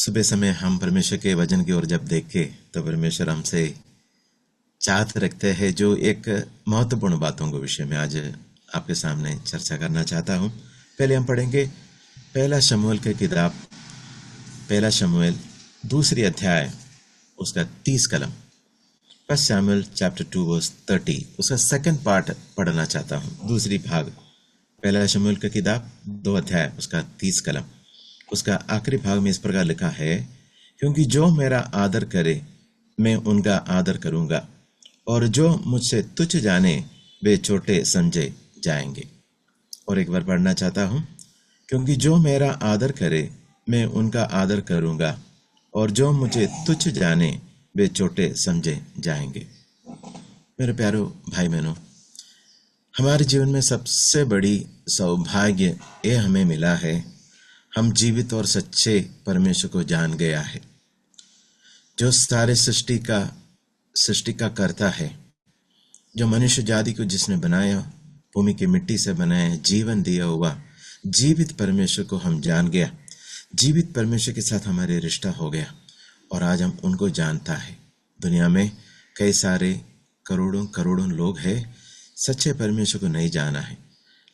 सुबह समय हम परमेश्वर के वचन की ओर जब देखे तो परमेश्वर हमसे चाहत रखते हैं जो एक महत्वपूर्ण बातों के विषय में आज आपके सामने चर्चा करना चाहता हूं। पहले हम पढ़ेंगे पहला शमूएल की किताब, पहला शमूएल दूसरी अध्याय उसका 30 कलम, फर्स्ट शमूएल चैप्टर 2 वर्स 30, उसका सेकंड पार्ट पढ़ना चाहता हूं। दूसरी भाग पहला शमूएल की किताब 2 अध्याय उसका 30 कलम, उसका आखिरी भाग में इस प्रकार लिखा है, क्योंकि जो मेरा आदर करे मैं उनका आदर करूंगा, और जो मुझसे तुच्छ जाने वे छोटे समझे जाएंगे। और एक बार पढ़ना चाहता हूं, क्योंकि जो मेरा आदर करे मैं उनका आदर करूंगा, और जो मुझे तुच्छ जाने वे छोटे समझे जाएंगे। मेरे प्यारो भाई बहनों, हमारे जीवन में सबसे बड़ी सौभाग्य ये हमें मिला है, हम जीवित और सच्चे परमेश्वर को जान गया है, जो सारे सृष्टि का कर्ता है, जो मनुष्य जाति को जिसने बनाया, भूमि की मिट्टी से बनाया, जीवन दिया हुआ जीवित परमेश्वर को हम जान गया। जीवित परमेश्वर के साथ हमारे रिश्ता हो गया और आज हम उनको जानता है। दुनिया में कई सारे करोड़ों लोग हैं सच्चे परमेश्वर को नहीं जाना है,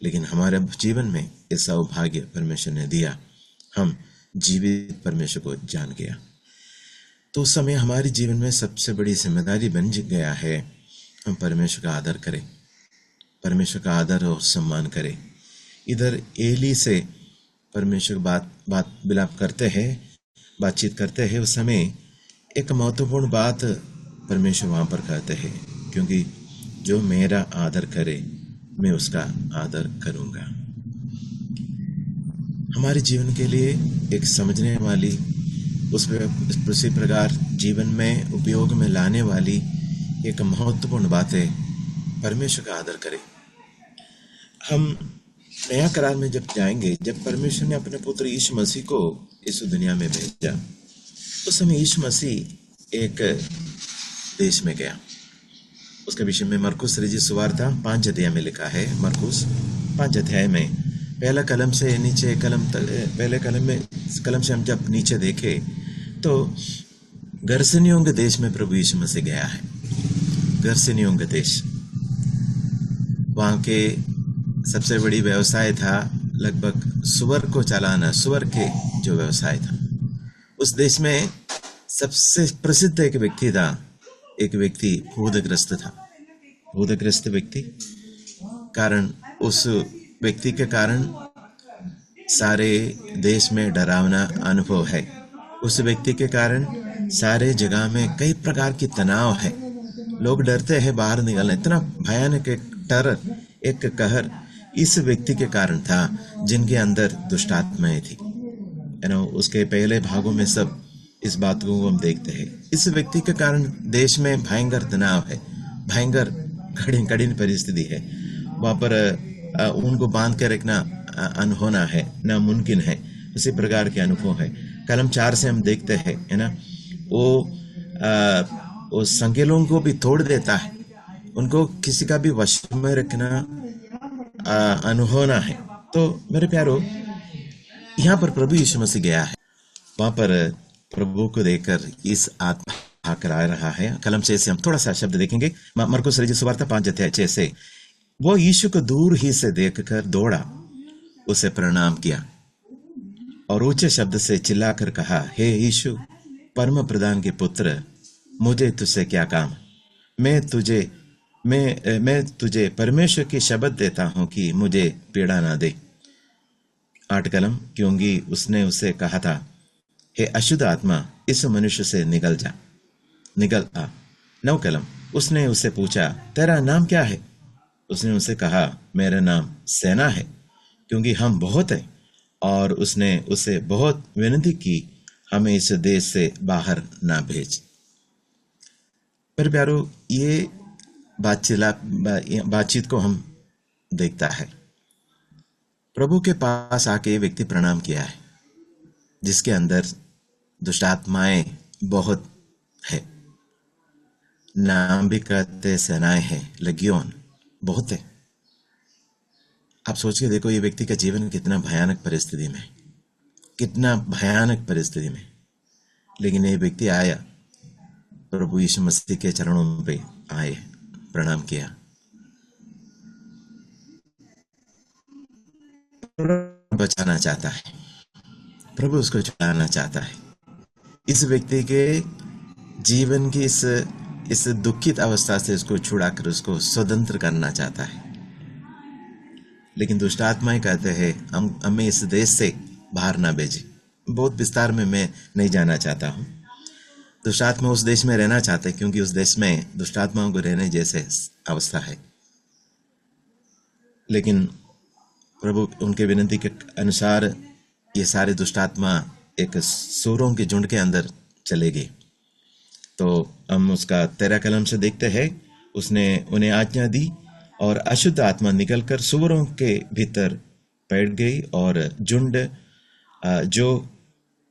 लेकिन हमारे जीवन में ये सौभाग्य परमेश्वर ने दिया, हम जीवित परमेश्वर को जान गया। तो उस समय हमारे जीवन में सबसे बड़ी जिम्मेदारी बन गया है, हम परमेश्वर का आदर करें, परमेश्वर का आदर और सम्मान करें। इधर एली से परमेश्वर बात विलाप करते हैं, बातचीत करते हैं, उस समय एक महत्वपूर्ण बात परमेश्वर वहां पर कहते हैं, क्योंकि जो मेरा आदर करे मैं उसका आदर करूंगा। हमारे जीवन के लिए एक समझने वाली, उसी प्रकार जीवन में उपयोग में लाने वाली एक महत्वपूर्ण बात है, परमेश्वर का आदर करें। हम नया करार में जब जाएंगे, जब परमेश्वर ने अपने पुत्र यीशु मसीह को इस दुनिया में भेजा, उस समय यीशु मसीह एक देश में गया। उसके विषय में मरकुस रचित सुवार्ता 5 अध्याय में लिखा है। मरकुस 5 अध्याय में पहला कलम से नीचे कलम तक, पहले कलम से हम जब नीचे देखे तो गरसनियों के देश में प्रभु यीशु मसीह गया है। गरसनियों के देश, वहां के सबसे बड़ी व्यवसाय था लगभग सुअर को चलाना, सुअर के जो व्यवसाय था। उस देश में सबसे प्रसिद्ध एक व्यक्ति था, एक व्यक्ति भूतग्रस्त था। भूतग्रस्त व्यक्ति कारण, उस व्यक्ति के कारण सारे देश में डरावना अनुभव है। उस व्यक्ति के कारण सारे जगह में कई प्रकार की तनाव है, लोग डरते हैं बाहर निकलने। इतना भयानक एक टेरर, एक कहर इस व्यक्ति के कारण था जिनके अंदर दुष्ट आत्माएं थी। उसके पहले भागों में सब इस बात को हम देखते हैं। इस व्यक्ति के कारण देश में भयंकर तनाव है, भयंकर कठिन परिस्थिति है। वहां पर उनको बांध के रखना अनहोना है, नामुमकिन है। उसी प्रकार के अनुभव है। कलम 4 से हम देखते हैं, है ना, वो संकेलों को भी तोड़ देता है, उनको किसी का भी वश में रखना अनहोना है। तो मेरे प्यारो, यहाँ पर प्रभु यीशु मसीह गया है, वहां पर प्रभु को देखकर इस आत्मा करा रहा है। कलम 6 से हम थोड़ा सा शब्द देखेंगे। मरकुस रचित सुवार्ता 5 अध्याय 6 से, वो यीशु को दूर ही से देखकर दौड़ा, उसे प्रणाम किया और ऊंचे शब्द से चिल्लाकर कहा, हे यीशु, परम प्रधान के पुत्र, मुझे तुझसे क्या काम? मैं तुझे परमेश्वर की शपथ देता हूं कि मुझे पीड़ा ना दे। 8 कलम, क्योंकि उसने उसे कहा था, हे अशुद्ध आत्मा, इस मनुष्य से निकल आ। 9 कलम, उसने उससे पूछा, तेरा नाम क्या है? उसने उसे कहा, मेरा नाम सेना है, क्योंकि हम बहुत हैं। और उसने उसे बहुत विनती की, हमें इस देश से बाहर ना भेज। पर प्यारो, ये बातचीत को हम देखता है। प्रभु के पास आके व्यक्ति प्रणाम किया है, जिसके अंदर दुष्ट आत्माएं बहुत है। नाम भी कहते सेनाएं हैं, लगियोन बहुत है। आप सोच के देखो, ये व्यक्ति का जीवन कितना भयानक परिस्थिति में, कितना भयानक परिस्थिति में। लेकिन ये व्यक्ति आया, प्रभु यीशु मसीह के चरणों पे आए, प्रणाम किया, बचाना चाहता है, प्रभु उसको छुड़ाना चाहता है। इस व्यक्ति के जीवन की इस दुखित अवस्था से उसको छुड़ाकर उसको स्वतंत्र करना चाहता है। लेकिन दुष्ट आत्माएं कहते हैं हम हमें इस देश से बाहर ना भेजे। बहुत विस्तार में मैं नहीं जाना चाहता हूँ। दुष्ट आत्मा उस देश में रहना चाहते हैं क्योंकि उस देश में दुष्ट आत्माओं को रहने जैसे अवस्था है। लेकिन प्रभु उनके विनती के अनुसार ये सारे दुष्ट आत्मा एक सूरों के झुंड के अंदर चले गए। तो हम उसका 13 कलम से देखते हैं, उसने उन्हें आज्ञा दी और अशुद्ध आत्मा निकलकर सूअरों के भीतर बैठ गई और झुंड जो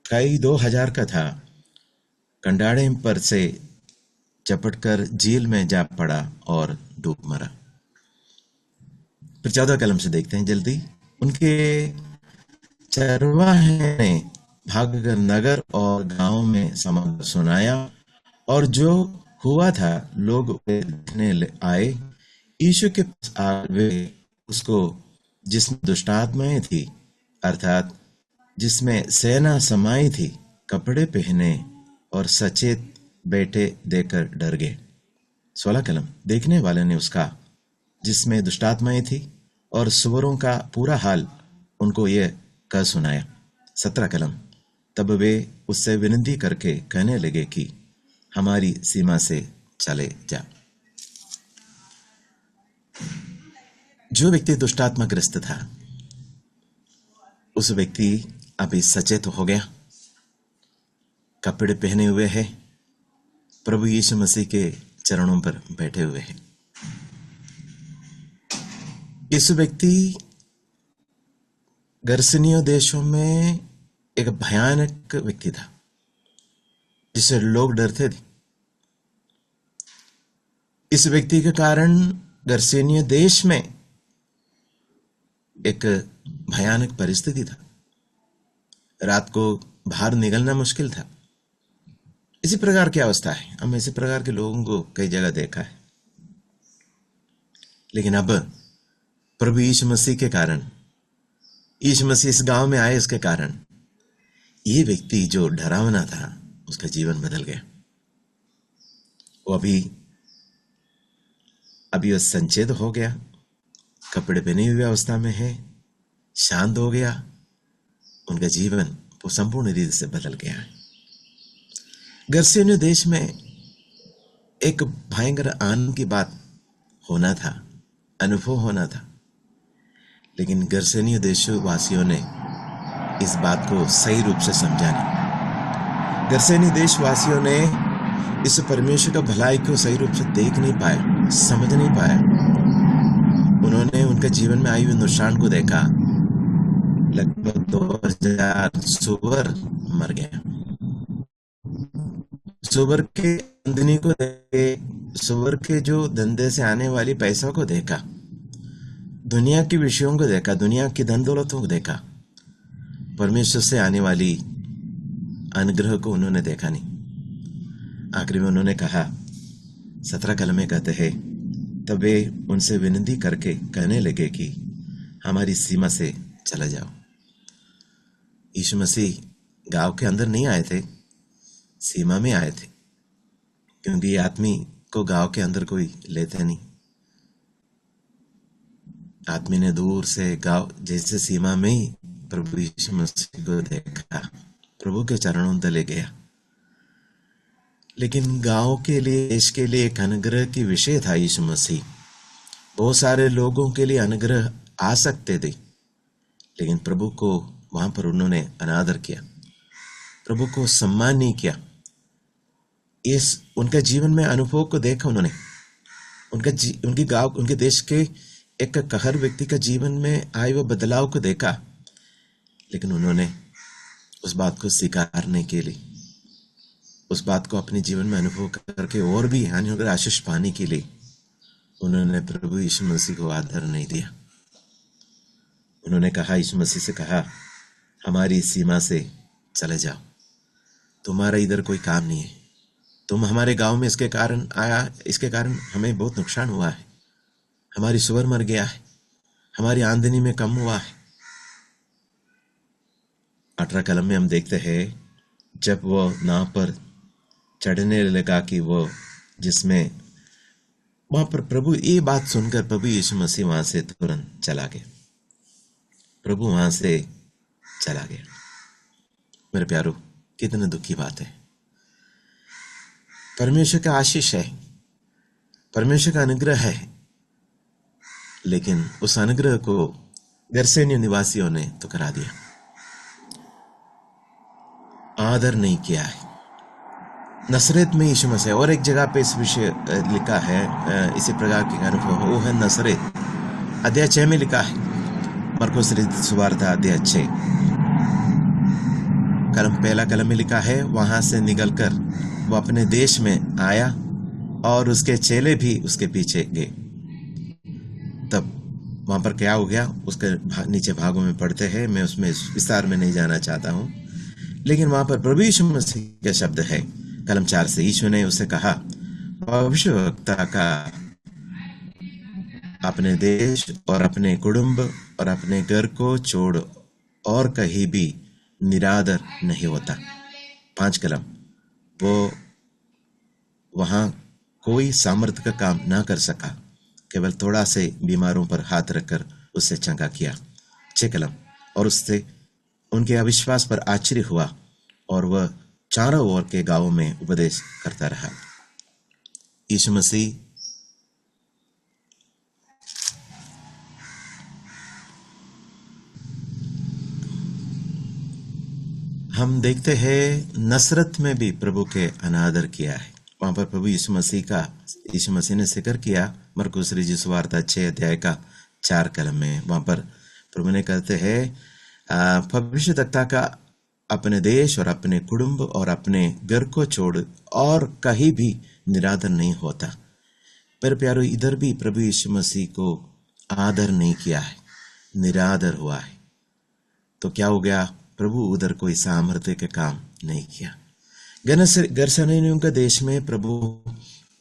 कई 2000 का था कंडाड़े पर से चपटकर झील में जा पड़ा और डूब मरा। फिर 14 कलम से देखते हैं जल्दी। उनके चरवाहे ने भागकर नगर और गांव में समाचार सुनाया और जो हुआ था लोग देखने आए। यीशु के पास आ वे उसको जिसमें दुष्टात्माएं थी अर्थात जिसमें सेना समाई थी कपड़े पहने और सचेत बैठे देखकर डर गए। 16 कलम। देखने वाले ने उसका जिसमें दुष्टात्माएं थी और सुअरों का पूरा हाल उनको यह कह सुनाया। 17 कलम। तब वे उससे विनती करके कहने लगे कि हमारी सीमा से चले जा। जो व्यक्ति दुष्टात्माग्रस्त था उस व्यक्ति अभी सचेत हो गया, कपड़े पहने हुए है, प्रभु यीशु मसीह के चरणों पर बैठे हुए हैं। इस व्यक्ति गर्सनियों देशों में एक भयानक व्यक्ति था जिससे लोग डरते थे। इस व्यक्ति के कारण गर्सेनियों देश में एक भयानक परिस्थिति था। रात को बाहर निकलना मुश्किल था। इसी प्रकार की अवस्था है। हम इसी प्रकार के लोगों को कई जगह देखा है। लेकिन अब प्रभु यीशु मसीह के कारण, यीशु मसीह इस गांव में आए इसके कारण ये व्यक्ति जो डरावना था उसका जीवन बदल गया। वो अभी वो संचेत हो गया, कपड़े पहने हुए अवस्था में है, शांत हो गया। उनका जीवन वो संपूर्ण रीति से बदल गया है। गर्सेनियों देश में एक भयंकर आनंद की बात होना था, अनुभव होना था। लेकिन गर्सेनियों देशवासियों ने इस बात को सही रूप से समझा नहीं। गर्सेनियों देशवासियों ने इस परमेश्वर का भलाई को सही रूप से देख नहीं पाया, समझ नहीं पाया। उन्होंने उनके जीवन में आई हुई नुकसान को देखा। लगभग 2000 सुअर मर गया। सुअर के धंधे को देखे, सुअर के जो धंधे से आने वाली पैसों को देखा, दुनिया के विषयों को देखा, दुनिया की धन दौलतों को देखा। परमेश्वर से आने वाली अनुग्रह को उन्होंने देखा नहीं। आखिरी में उन्होंने कहा, 17 कलमे कहते हैं, तब वे उनसे विनती करके कहने लगे कि हमारी सीमा से चला जाओ। यीशु मसीह गांव के अंदर नहीं आए थे, सीमा में आए थे, क्योंकि आदमी को गांव के अंदर कोई लेते नहीं। आदमी ने दूर से गांव जैसे सीमा में ही प्रभु यीशु मसीह को देखा, प्रभु के चरणों तले गया। लेकिन गांव के लिए, देश के लिए एक अनुग्रह की विषय था यीशु मसीह। बहुत सारे लोगों के लिए अनुग्रह आ सकते थे, लेकिन प्रभु को वहां पर उन्होंने अनादर किया, प्रभु को सम्मान नहीं किया। इस उनके जीवन में अनुभव को देखा उन्होंने, उनकी गांव, उनके देश के एक कहर व्यक्ति का जीवन में आए वो बदलाव को देखा। लेकिन उन्होंने उस बात को स्वीकारने के लिए, उस बात को अपने जीवन में अनुभव करके और भी आशीष पाने के लिए उन्होंने प्रभु यीशु मसीह को आदर नहीं दिया। उन्होंने कहा, यीशु मसीह से कहा, हमारी सीमा से चले जाओ। तुम्हारा इधर कोई काम नहीं है, तुम हमारे गांव में इसके कारण आया, इसके कारण हमें बहुत नुकसान हुआ है, हमारी सुअर मर गया है, हमारी आमदनी में कम हुआ है। 18 कलम में हम देखते हैं जब वो नाव पर चढ़ने लगा कि वो जिसमें वहां पर प्रभु ये बात सुनकर प्रभु यीशु मसीह वहां से तुरंत चला गया। प्रभु वहां से चला गया। मेरे प्यारो, कितने दुखी बात है। परमेश्वर का आशीष है, परमेश्वर का अनुग्रह है, लेकिन उस अनुग्रह को गरसेनियों निवासियों ने ठुकरा दिया, आदर नहीं किया है। नसरेत में यीशु मसीह, और एक जगह पे इस विषय लिखा है, इसी प्रकार के अनुभव, वो है नसरेत। अध्याय 6 में लिखा है, मरकुस लिखित सुवार्ता अध्याय 6 पहला कलम में लिखा है, वहां से निकलकर वो अपने देश में आया और उसके चेले भी उसके पीछे गए। तब वहां पर क्या हो गया, उसके नीचे भागों में पढ़ते हैं, मैं उसमें विस्तार में नहीं जाना चाहता हूं, लेकिन वहां पर प्रभु यीशु मसीह का शब्द है। कलम 4 से यीशु ने उसे कहा, भविष्यवक्ता का अपने देश और अपने कुटुंब और अपने घर को छोड़ और कहीं भी निरादर नहीं होता। 5 कलम, वो वहां कोई सामर्थ्य का काम ना कर सका, केवल थोड़ा से बीमारों पर हाथ रखकर उससे चंगा किया। 6 कलम, और उससे उनके अविश्वास पर आश्चर्य हुआ और वह चारों ओर के गांवों में उपदेश करता रहा। यीशु मसीह हम देखते हैं नसरत में भी प्रभु के अनादर किया है। वहां पर प्रभु यीशु मसीह ने जिक्र किया मरकुस लिखित सुवार्ता 6 अध्याय का 4 कलम में। वहां पर प्रभु ने कहते हैं, भविष्यवक्ता का अपने देश और अपने कुटुंब और अपने घर को छोड़ और कहीं भी निरादर नहीं होता। पर प्यारो, इधर भी प्रभु यीशु मसीह को आदर नहीं किया है, निरादर हुआ है। तो क्या हो गया, प्रभु उधर कोई सामर्थ्य के काम नहीं किया। गरसेनियों के देश में प्रभु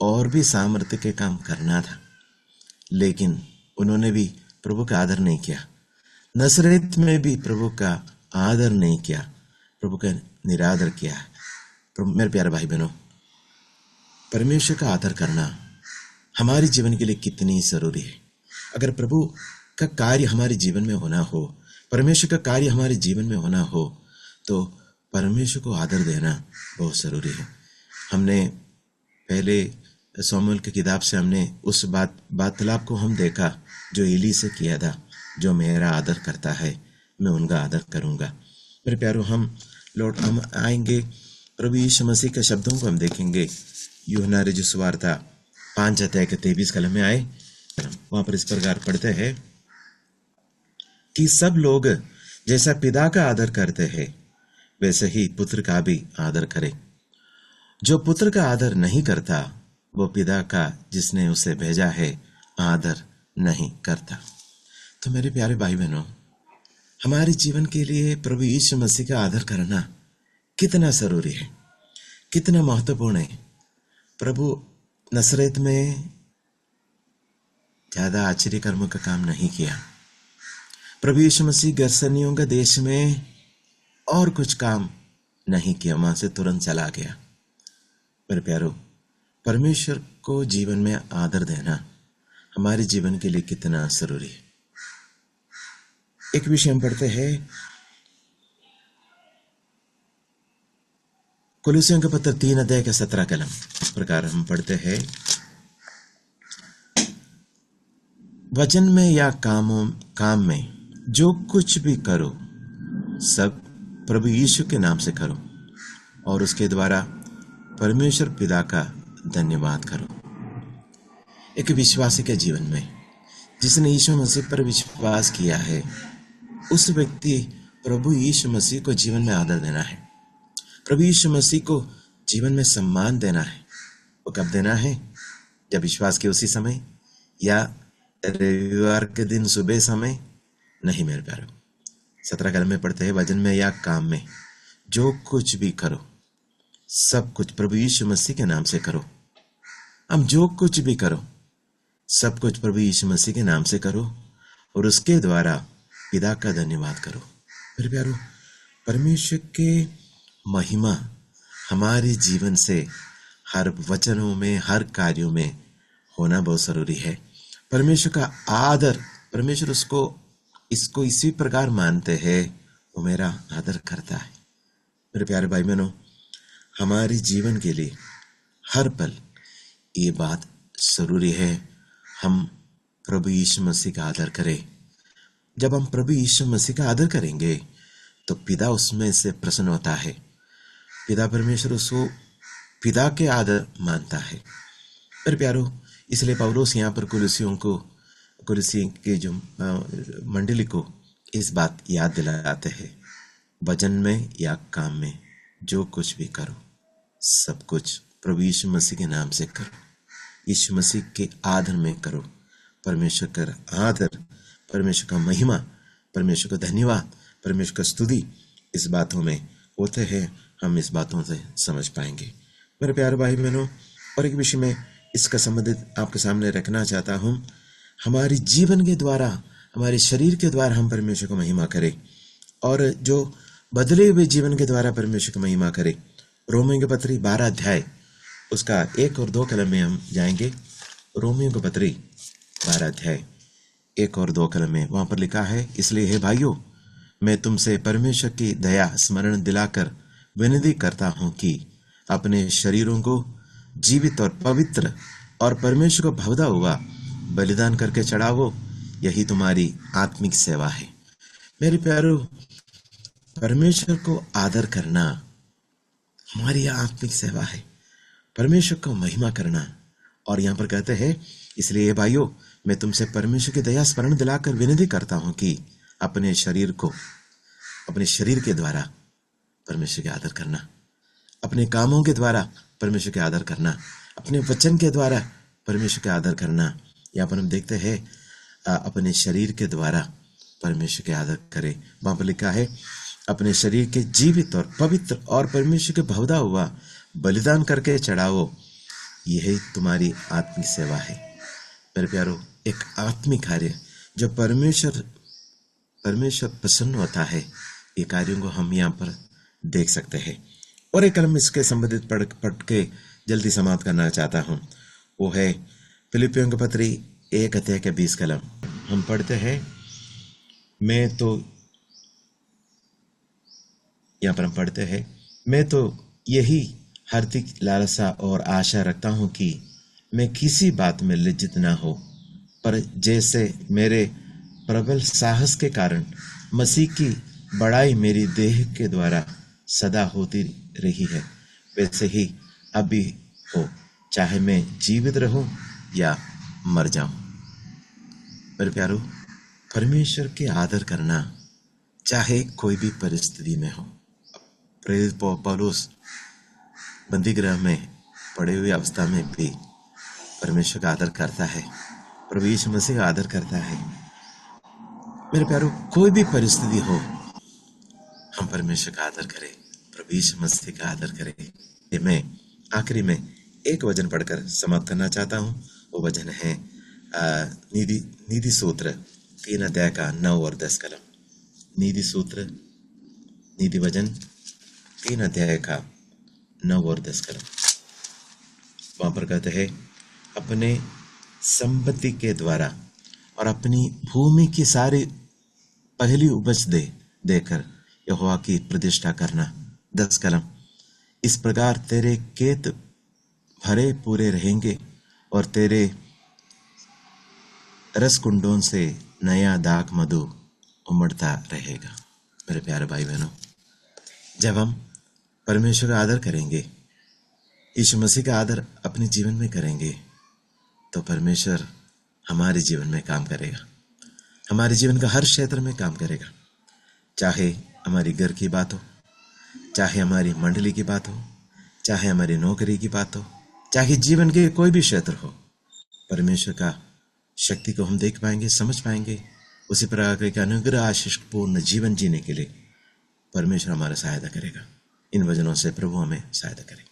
और भी सामर्थ्य के काम करना था, लेकिन उन्होंने भी प्रभु का आदर नहीं किया। नसरेत में भी प्रभु का आदर नहीं किया, प्रभु का निरादर किया। मेरे प्यारे भाई बहनों, परमेश्वर का आदर करना हमारे जीवन के लिए कितनी जरूरी है। अगर प्रभु का कार्य हमारे जीवन में होना हो, परमेश्वर का कार्य हमारे जीवन में होना हो, तो परमेश्वर को आदर देना बहुत जरूरी है। हमने पहले शमूएल की किताब से हमने उस वार्तालाप को हम देखा जो एली से किया था, जो मेरा आदर करता है मैं उनका आदर करूंगा। मेरे प्यारों, हम आएंगे प्रभु यीशु मसीह के शब्दों को हम देखेंगे। यूहन्ना रचित सुवार्ता 5 अध्याय के 23 कलम में आए, वहां पर इस प्रकार पढ़ते हैं कि सब लोग जैसा पिता का आदर करते हैं वैसे ही पुत्र का भी आदर करे। जो पुत्र का आदर नहीं करता वो पिता का जिसने उसे भेजा है आदर नहीं करता। तो मेरे प्यारे भाई बहनों, हमारे जीवन के लिए प्रभु यीशु मसीह का आदर करना कितना जरूरी है, कितना महत्वपूर्ण है। प्रभु नसरत में ज्यादा आश्चर्य कर्मों का काम नहीं किया। प्रभु यीशु मसीह गरसेनियों के देश में और कुछ काम नहीं किया, वहां से तुरंत चला गया। मेरे प्यारो, परमेश्वर को जीवन में आदर देना हमारे जीवन के लिए कितना जरूरी है। एक विषय हम पढ़ते हैं, कुलुसियों के पत्र 3 अध्याय का 17 कलम। इस प्रकार हम पढ़ते हैं, वचन में या काम में जो कुछ भी करो सब प्रभु यीशु के नाम से करो और उसके द्वारा परमेश्वर पिता का धन्यवाद करो। एक विश्वासी के जीवन में जिसने यीशु मसीह पर विश्वास किया है, उस व्यक्ति प्रभु यीशु मसीह को जीवन में आदर देना है, प्रभु यीशु मसीह को जीवन में सम्मान देना है। वो कब देना है? जब विश्वास के उसी समय या रविवार के दिन सुबह समय नहीं। मेरे प्यारो, 17 कलम में पढ़ते हैं, वचन में या काम में जो कुछ भी करो सब कुछ प्रभु यीशु मसीह के नाम से करो। हम जो कुछ भी करो, सब कुछ प्रभु यीशु मसीह के नाम से करो और उसके द्वारा पिता का धन्यवाद करो। मेरे प्यारो, परमेश्वर के महिमा हमारे जीवन से हर वचनों में, हर कार्यों में होना बहुत जरूरी है। परमेश्वर का आदर, परमेश्वर इसको इसी प्रकार मानते हैं, वो मेरा आदर करता है। मेरे प्यारे भाई बहनों, हमारे जीवन के लिए हर पल ये बात जरूरी है, हम प्रभु यीशु मसीह का आदर करें। जब हम प्रभु यीशु मसीह का आदर करेंगे तो पिता उसमें से प्रसन्न होता है। पिता परमेश्वर उसको पिता के आदर मानता है। मेरे प्यारो, इसलिए पौलुस यहाँ पर कुलुसी के जो मंडली को इस बात याद दिलाते हैं, वचन में या काम में जो कुछ भी करो, सब कुछ प्रभु यीशु मसीह के नाम से करो, यीशु मसीह के आदर में करो। परमेश्वर का आदर, परमेश्वर का महिमा, परमेश्वर का धन्यवाद, परमेश्वर का स्तुति इस बातों में होते हैं। हम इस बातों से समझ पाएंगे। मेरे प्यारे भाई बहनों, और एक विषय में इसका संबंधित आपके सामने रखना चाहता हूँ। हमारे जीवन के द्वारा, हमारे शरीर के द्वारा हम परमेश्वर को महिमा करें, और जो बदले हुए जीवन के द्वारा परमेश्वर की महिमा करें। रोमियो की पत्री 12 अध्याय उसका 1 और 2 कलम में हम जाएंगे। रोमियो की पत्री 12 अध्याय 1 और 2 कलम में वहां पर लिखा है, इसलिए हे भाइयों, मैं तुमसे परमेश्वर की दया स्मरण दिलाकर विनती करता हूं कि अपने शरीरों को जीवित और पवित्र और परमेश्वर को भावता हुआ बलिदान करके चढ़ावो, यही तुम्हारी आत्मिक सेवा है। मेरे प्यारो, परमेश्वर को आदर करना हमारी आत्मिक सेवा है, परमेश्वर को महिमा करना। और यहाँ पर कहते हैं, इसलिए भाइयों, मैं तुमसे परमेश्वर की दया स्मरण दिलाकर विनती करता हूं कि अपने शरीर के द्वारा परमेश्वर का आदर करना, अपने कामों के द्वारा परमेश्वर का आदर करना, अपने वचन के द्वारा परमेश्वर का आदर करना। यहाँ पर हम देखते हैं अपने शरीर के द्वारा परमेश्वर के आदर करें। वहां पर लिखा है, अपने शरीर के जीवित और पवित्र और परमेश्वर के भावता हुआ बलिदान करके चढ़ाओ, यही तुम्हारी आत्मिक सेवा है। मेरे प्यारो, एक आत्मिक कार्य जो परमेश्वर प्रसन्न होता है, ये कार्यों को हम यहाँ पर देख सकते हैं। और एक कलम इसके संबंधित पढ़ के जल्दी समाप्त करना चाहता हूँ, वो है फिलिपियों की पत्री 1 अध्याय के 20 कलम। हम पढ़ते हैं, मैं तो यही हार्दिक लालसा और आशा रखता हूं कि मैं किसी बात में लज्जित ना हो, पर जैसे मेरे प्रबल साहस के कारण मसीह की बड़ाई मेरी देह के द्वारा सदा होती रही है, वैसे ही अब भी हो, चाहे मैं जीवित रहूं या मर जाऊं। मेरे प्यारो, परमेश्वर के आदर करना चाहे कोई भी परिस्थिति में हो। प्रेरित पौलुस बंदीगृह में पड़े हुए अवस्था में भी परमेश्वर का आदर करता है, प्रभु यीशु मसीह का आदर करता है। मेरे प्यारो, कोई भी परिस्थिति हो, हम परमेश्वर का आदर करें, प्रभु यीशु मसीह का आदर करें। मैं आखिरी में एक वचन पढ़कर समाप्त करना चाहता हूँ। वो वचन है नीति सूत्र 3 अध्याय का 9 और 10 कलम। नीति वचन 3 अध्याय का 9 और 10 कलम। वहां पर कहते हैं, अपने संपत्ति के द्वारा और अपनी भूमि की सारी पहली उपज देकर यहोवा की प्रतिष्ठा करना। 10 कलम। इस प्रकार तेरे खेत भरे पूरे रहेंगे और तेरे रस कुंडों से नया दाख मधु उमड़ता रहेगा। मेरे प्यारे भाई बहनों, जब हम परमेश्वर का आदर करेंगे, यीशु मसीह का आदर अपने जीवन में करेंगे, तो परमेश्वर हमारे जीवन में काम करेगा, हमारे जीवन का हर क्षेत्र में काम करेगा। चाहे हमारी घर की बात हो, चाहे हमारी मंडली की बात हो, चाहे हमारी नौकरी की बात हो, चाहे जीवन के कोई भी क्षेत्र हो, परमेश्वर का शक्ति को हम देख पाएंगे, समझ पाएंगे। उसी प्रकार के अनुग्रह आशीष पूर्ण जीवन जीने के लिए परमेश्वर हमारा सहायता करेगा। इन वचनों से प्रभु हमें सहायता करें।